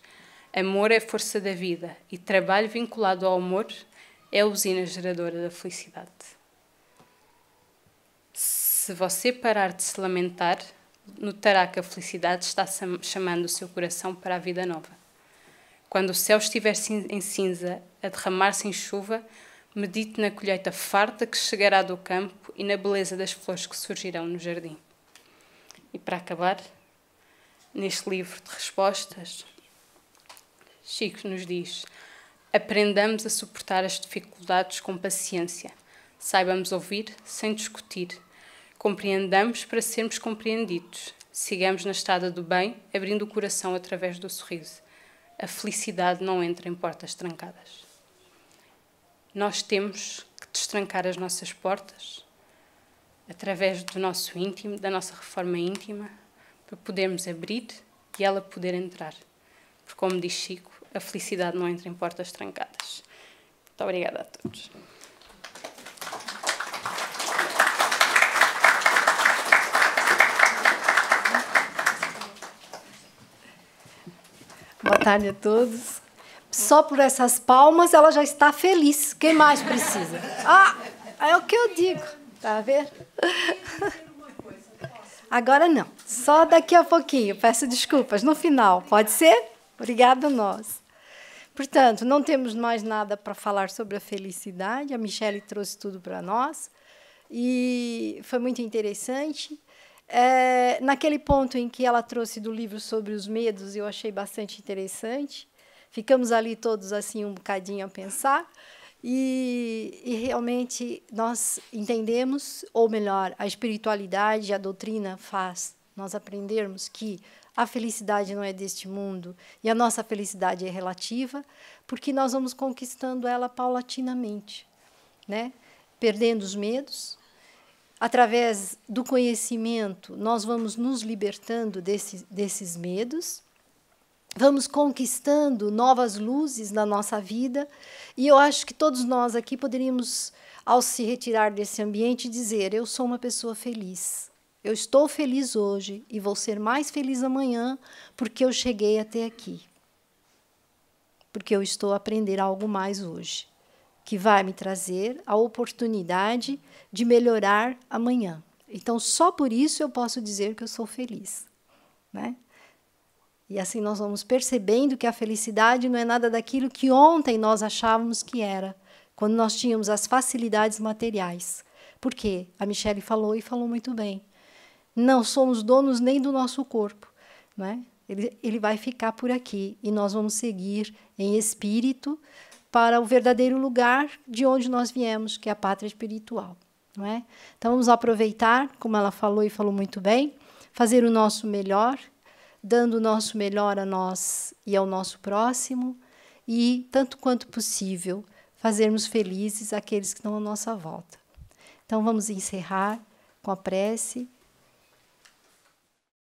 Amor é a força da vida, e trabalho vinculado ao amor é a usina geradora da felicidade. Se você parar de se lamentar, notará que a felicidade está chamando o seu coração para a vida nova. Quando o céu estiver em cinza, a derramar-se em chuva, medite na colheita farta que chegará do campo e na beleza das flores que surgirão no jardim. E para acabar, neste livro de respostas, Chico nos diz: aprendamos a suportar as dificuldades com paciência, saibamos ouvir sem discutir, compreendamos para sermos compreendidos, sigamos na estrada do bem, abrindo o coração através do sorriso. A felicidade não entra em portas trancadas. Nós temos que destrancar as nossas portas através do nosso íntimo, da nossa reforma íntima, para podermos abrir e ela poder entrar. Porque, como diz Chico, a felicidade não entra em portas trancadas. Muito obrigada a todos.
Boa tarde a todos. Só por essas palmas ela já está feliz. Quem mais precisa? Ah, é o que eu digo. Tá vendo? Agora não. Só daqui a pouquinho. Peço desculpas. No final. Pode ser? Obrigada a nós. Portanto, não temos mais nada para falar sobre a felicidade. A Michele trouxe tudo para nós. E foi muito interessante. Naquele ponto em que ela trouxe do livro sobre os medos, eu achei bastante interessante. Ficamos ali todos assim um bocadinho a pensar e realmente nós entendemos, ou melhor, a espiritualidade, a doutrina faz nós aprendermos que a felicidade não é deste mundo e a nossa felicidade é relativa, porque nós vamos conquistando ela paulatinamente, né? Perdendo os medos. Através do conhecimento, nós vamos nos libertando desses medos, vamos conquistando novas luzes na nossa vida, e eu acho que todos nós aqui poderíamos, ao se retirar desse ambiente, dizer: eu sou uma pessoa feliz, eu estou feliz hoje e vou ser mais feliz amanhã porque eu cheguei até aqui, porque eu estou a aprender algo mais hoje, que vai me trazer a oportunidade de melhorar amanhã. Então, só por isso eu posso dizer que eu sou feliz, né? E assim nós vamos percebendo que a felicidade não é nada daquilo que ontem nós achávamos que era, quando nós tínhamos as facilidades materiais. Por quê? A Michele falou, e falou muito bem. Não somos donos nem do nosso corpo, né? Ele vai ficar por aqui, e nós vamos seguir em espírito para o verdadeiro lugar de onde nós viemos, que é a pátria espiritual, não é? Então, vamos aproveitar, como ela falou e falou muito bem, fazer o nosso melhor, dando o nosso melhor a nós e ao nosso próximo, e, tanto quanto possível, fazermos felizes aqueles que estão à nossa volta. Então, vamos encerrar com a prece